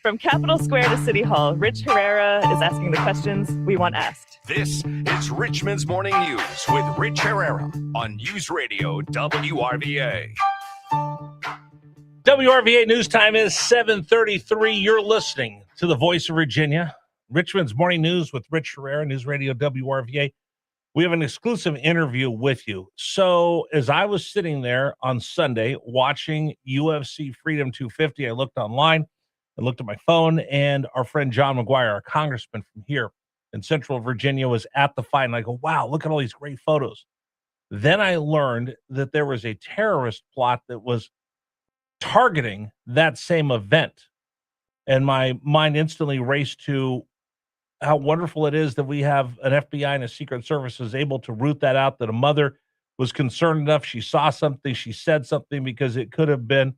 From Capitol Square to City Hall, Rich Herrera is asking the questions we want asked. This is Richmond's Morning News with Rich Herrera on News Radio WRVA. WRVA news time is 7:33. You're listening to the Voice of Virginia. Richmond's Morning News with Rich Herrera, News Radio WRVA. We have an exclusive interview with you. So as I was sitting there on Sunday watching UFC Freedom 250, I looked online, I looked at my phone, and our friend John McGuire, our congressman from here in Central Virginia, was at the fight. And I go, wow, look at all these great photos. Then I learned that there was a terrorist plot that was targeting that same event. And my mind instantly raced to how wonderful it is that we have an FBI and a Secret Service is able to root that out, that a mother was concerned enough. She saw something, she said something, because it could have been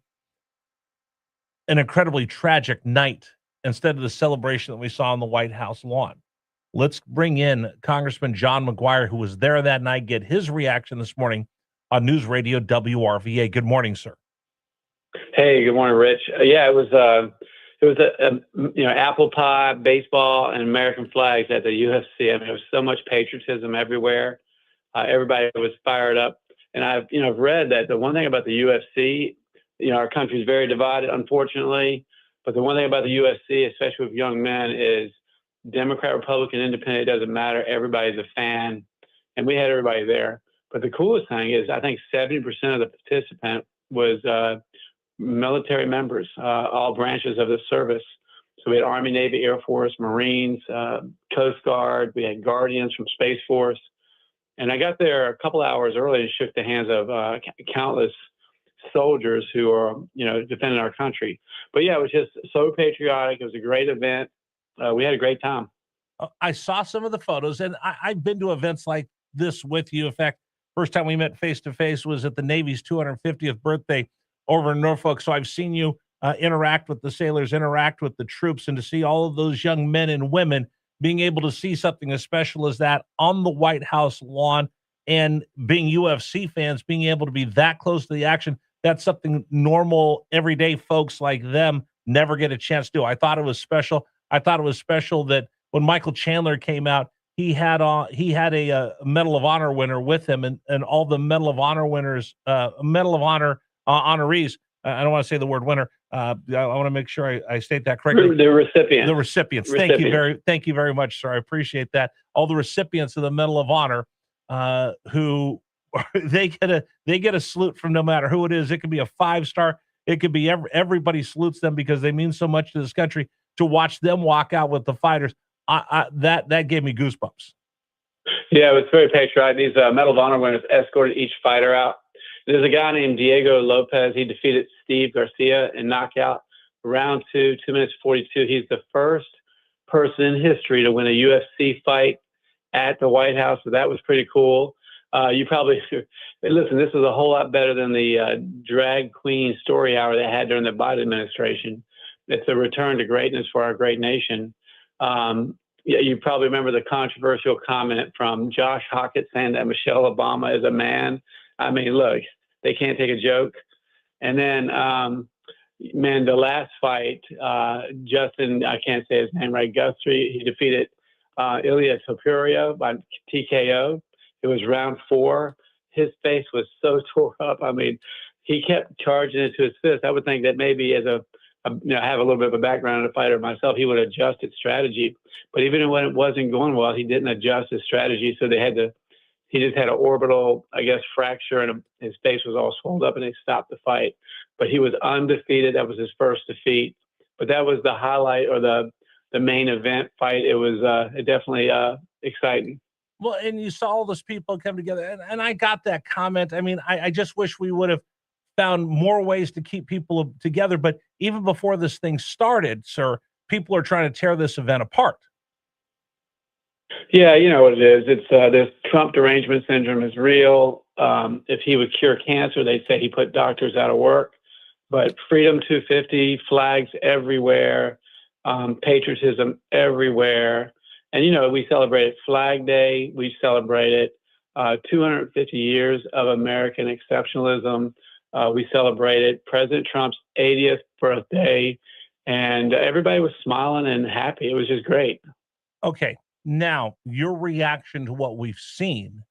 an incredibly tragic night instead of the celebration that we saw on the White House lawn. Let's bring in Congressman John McGuire, who was there that night, get his reaction this morning on News Radio WRVA. Good morning, sir. Hey, good morning, Rich. Yeah, it was apple pie, baseball, and American flags at the UFC. I mean, there was so much patriotism everywhere. Everybody was fired up. And I've read that the one thing about the UFC, our country is very divided, unfortunately. But the one thing about the UFC, especially with young men, is Democrat, Republican, Independent, it doesn't matter. Everybody's a fan. And we had everybody there. But the coolest thing is I think 70% of the participant was military members, all branches of the service. So we had Army, Navy, Air Force, Marines, Coast Guard. We had Guardians from Space Force. And I got there a couple hours early and shook the hands of countless soldiers who are, defending our country. But yeah, it was just so patriotic. It was a great event. We had a great time. I saw some of the photos, and I've been to events like this with you. In fact, first time we met face-to-face was at the Navy's 250th birthday over in Norfolk. So I've seen you interact with the sailors, interact with the troops, and to see all of those young men and women being able to see something as special as that on the White House lawn, and being UFC fans, being able to be that close to the action, that's something normal, everyday folks like them never get a chance to do. I thought it was special. I thought it was special that when Michael Chandler came out, he had a Medal of Honor winner with him, and all the Medal of Honor winners, Medal of Honor honorees. I don't want to say the word winner. I want to make sure I state that correctly. The recipients. Thank you very much, sir. I appreciate that. All the recipients of the Medal of Honor, who they get a salute from no matter who it is. It could be a 5-star. It could be everybody salutes them because they mean so much to this country. To watch them walk out with the fighters, that gave me goosebumps. Yeah, it was very patriotic. These Medal of Honor winners escorted each fighter out. There's a guy named Diego Lopez. He defeated Steve Garcia in knockout, round 2, 2 minutes 42. He's the first person in history to win a UFC fight at the White House, so that was pretty cool. You probably listen. This is a whole lot better than the drag queen story hour they had during the Biden administration. It's a return to greatness for our great nation. You probably remember the controversial comment from Josh Hockett saying that Michelle Obama is a man. I mean, look, they can't take a joke. And then, the last fight, Justin, I can't say his name right, Gustry, he defeated Ilya Topuria by TKO. It was round 4. His face was so tore up. I mean, he kept charging into his fist. I would think that maybe as I have a little bit of a background in a fighter myself, he would adjust his strategy. But even when it wasn't going well, he didn't adjust his strategy. So he just had an orbital, fracture, and his face was all swelled up, and they stopped the fight. But he was undefeated. That was his first defeat. But that was the highlight, or the main event fight. It was definitely exciting. Well, and you saw all those people come together, and I got that comment. I mean, I just wish we would have found more ways to keep people together. But even before this thing started, sir, people are trying to tear this event apart. Yeah, you know what it is. It's this Trump derangement syndrome is real. If he would cure cancer, they'd say he put doctors out of work. But Freedom 250, flags everywhere, patriotism everywhere. And, we celebrated Flag Day. We celebrated 250 years of American exceptionalism. We celebrated President Trump's 80th birthday. and everybody was smiling and happy. It was just great. Okay. Now, your reaction to what we've seen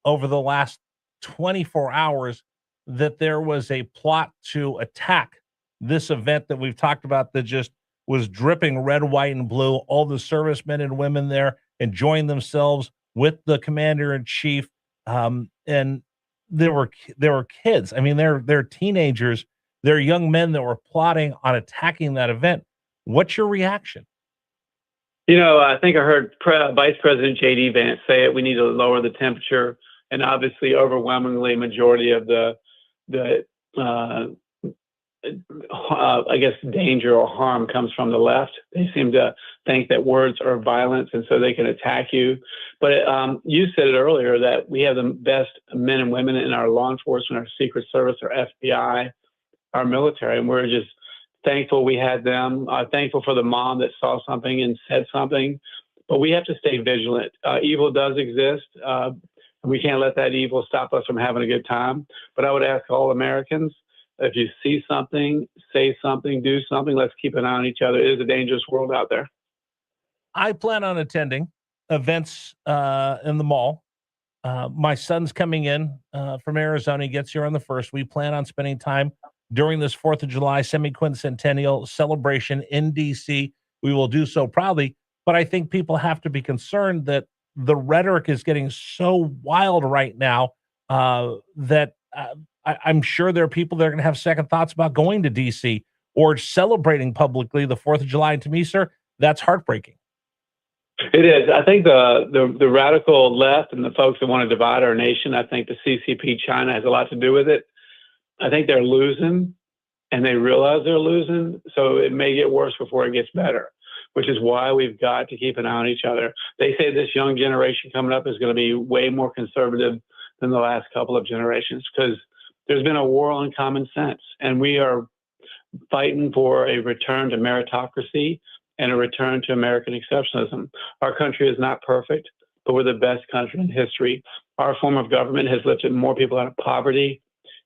over the last 24 hours, that there was a plot to attack this event that we've talked about, that just was dripping red, white, and blue. All the servicemen and women there enjoying themselves with the commander in chief. And there were kids. I mean, they're teenagers, they're young men that were plotting on attacking that event. What's your reaction? I think I heard Vice President J.D. Vance say it. We need to lower the temperature, and obviously, overwhelmingly, majority of the I guess danger or harm comes from the left. They seem to think that words are violence, and so they can attack you. But you said it earlier that we have the best men and women in our law enforcement, our Secret Service, our FBI, our military, and we're just thankful we had them. Thankful for the mom that saw something and said something. But we have to stay vigilant. Evil does exist. And we can't let that evil stop us from having a good time. But I would ask all Americans, if you see something, say something, do something. Let's keep an eye on each other. It is a dangerous world out there. I plan on attending events in the mall. My son's coming in from Arizona. He gets here on the 1st. We plan on spending time during this 4th of July semi-quincentennial celebration in D.C. We will do so proudly, but I think people have to be concerned that the rhetoric is getting so wild right now that I'm sure there are people that are going to have second thoughts about going to D.C. or celebrating publicly the 4th of July. And to me, sir, that's heartbreaking. It is. I think the radical left and the folks that want to divide our nation, I think the CCP China has a lot to do with it. I think they're losing, and they realize they're losing, so it may get worse before it gets better, which is why we've got to keep an eye on each other. They say this young generation coming up is going to be way more conservative than the last couple of generations, because there's been a war on common sense, and we are fighting for a return to meritocracy and a return to American exceptionalism. Our country is not perfect, but we're the best country in history. Our form of government has lifted more people out of poverty,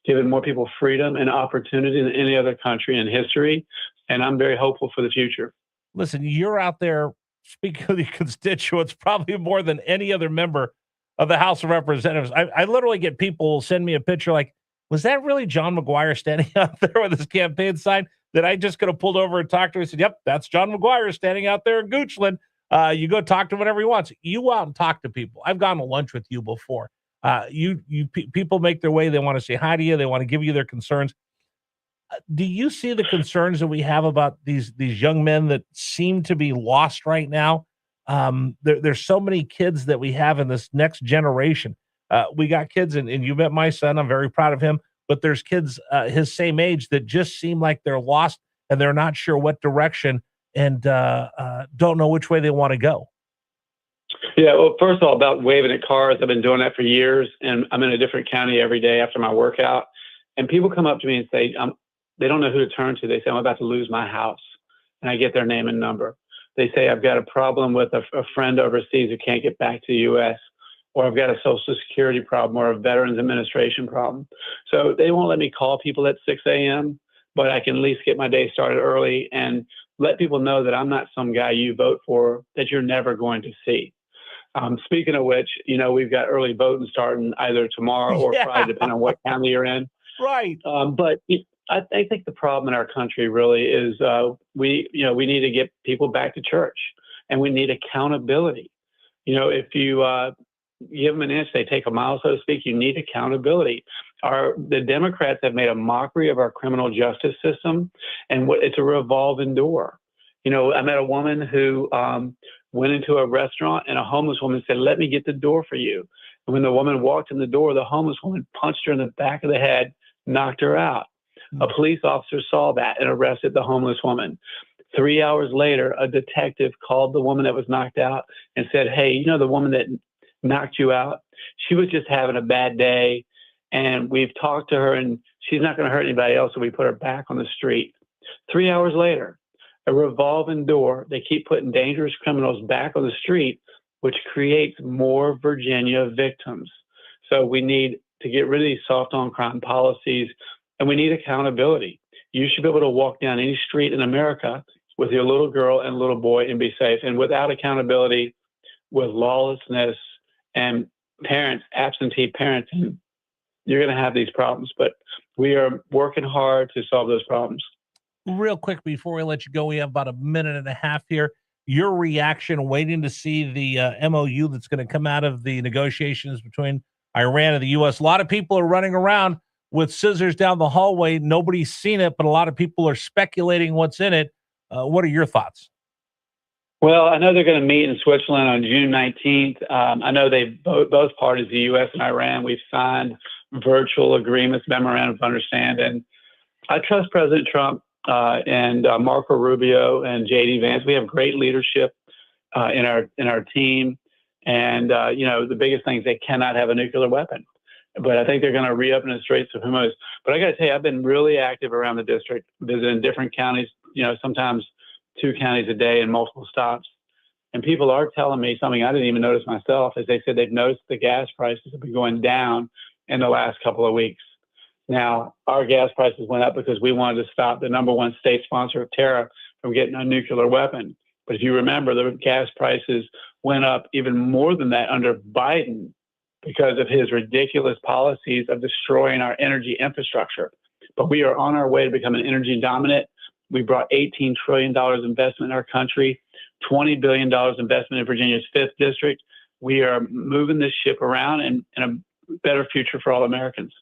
given more people freedom and opportunity than any other country in history. And I'm very hopeful for the future. Listen, you're out there speaking of your constituents probably more than any other member of the House of Representatives. I literally get people send me a picture like, was that really John McGuire standing out there with his campaign sign that I just could have pulled over and talked to him and said, yep, that's John McGuire standing out there in Goochland. You go talk to him whenever he wants. You go out and talk to people. I've gone to lunch with you before. People make their way. They want to say hi to you. They want to give you their concerns. Do you see the concerns that we have about these young men that seem to be lost right now? There's so many kids that we have in this next generation. We got kids, and you met my son. I'm very proud of him. But there's kids his same age that just seem like they're lost and they're not sure what direction and don't know which way they want to go. Yeah, well, first of all, about waving at cars, I've been doing that for years, and I'm in a different county every day after my workout. And people come up to me and say, they don't know who to turn to. They say, I'm about to lose my house. And I get their name and number. They say, I've got a problem with a friend overseas who can't get back to the U.S., or I've got a Social Security problem or a Veterans Administration problem. So they won't let me call people at 6 a.m., but I can at least get my day started early and let people know that I'm not some guy you vote for that you're never going to see. Speaking of which, we've got early voting starting either tomorrow or Friday, depending on what county you're in. Right. But I think the problem in our country really is we need to get people back to church, and we need accountability. If you give them an inch, they take a mile, so to speak. You need accountability. The Democrats have made a mockery of our criminal justice system, and it's a revolving door. I met a woman who went into a restaurant, and a homeless woman said, let me get the door for you. And when the woman walked in the door, the homeless woman punched her in the back of the head, knocked her out. A police officer saw that and arrested the homeless woman. 3 hours later, a detective called the woman that was knocked out and said, hey, the woman that knocked you out, she was just having a bad day, and we've talked to her, and she's not going to hurt anybody else, so we put her back on the street. 3 hours later, a revolving door, they keep putting dangerous criminals back on the street, which creates more Virginia victims. So we need to get rid of these soft on crime policies, and we need accountability. You should be able to walk down any street in America with your little girl and little boy and be safe. And without accountability, with lawlessness and absentee parenting, you're going to have these problems. But we are working hard to solve those problems. Real quick before we let you go, we have about a minute and a half here. Your reaction, waiting to see the MOU that's going to come out of the negotiations between Iran and the U.S. A lot of people are running around with scissors down the hallway. Nobody's seen it, but a lot of people are speculating what's in it. What are your thoughts? Well, I know they're going to meet in Switzerland on June 19th. I know both parties, the U.S. and Iran, we've signed virtual agreements, memorandum of understanding. I trust President Trump and Marco Rubio and J.D. Vance. We have great leadership in our team. And, the biggest thing is they cannot have a nuclear weapon. But I think they're going to reopen the Straits of Hormuz. But I got to tell you, I've been really active around the district, visiting different counties, sometimes 2 counties a day and multiple stops. And people are telling me something I didn't even notice myself, is they said they've noticed the gas prices have been going down in the last couple of weeks. Now, our gas prices went up because we wanted to stop the #1 state sponsor of terror from getting a nuclear weapon. But if you remember, the gas prices went up even more than that under Biden because of his ridiculous policies of destroying our energy infrastructure. But we are on our way to become an energy dominant. We brought $18 trillion investment in our country, $20 billion investment in Virginia's 5th district. We are moving this ship around and a better future for all Americans.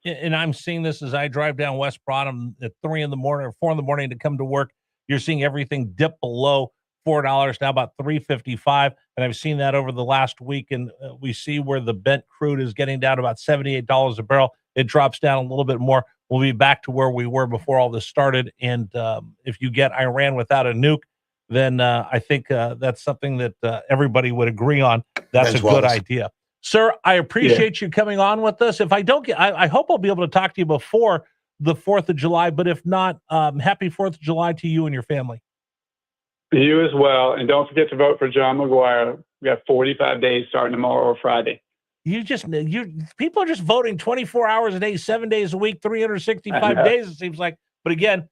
And I'm seeing this as I drive down West Broadham at 3 in the morning or 4 in the morning to come to work. You're seeing everything dip below $4, now about $3.55. And I've seen that over the last week. And we see where the bent crude is getting down to about $78 a barrel. It drops down a little bit more. We'll be back to where we were before all this started. And if you get Iran without a nuke, then I think that's something that everybody would agree on. That's a good idea. Sir, I appreciate you coming on with us. If I don't get, I hope I'll be able to talk to you before the 4th of July. But if not, happy 4th of July to you and your family. You as well. And don't forget to vote for John McGuire. We got 45 days starting tomorrow or Friday. People are just voting 24 hours a day, 7 days a week, 365 days, it seems like. But again,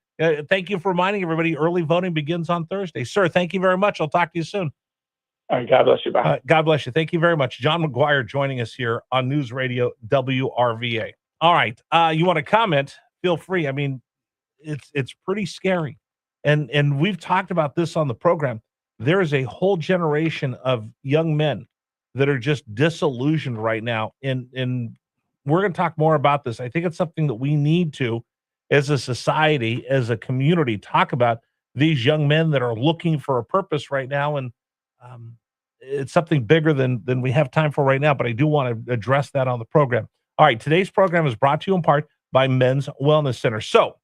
thank you for reminding everybody early voting begins on Thursday. Sir, thank you very much. I'll talk to you soon. All right. God bless you. Bye. God bless you. Thank you very much. John McGuire joining us here on News Radio WRVA. All right. You want to comment? Feel free. I mean, it's pretty scary. And we've talked about this on the program. There is a whole generation of young men that are just disillusioned right now. And we're going to talk more about this. I think it's something that we need to, as a society, as a community, talk about these young men that are looking for a purpose right now. And it's something bigger than we have time for right now, but I do want to address that on the program. All right, today's program is brought to you in part by Men's Wellness Center. So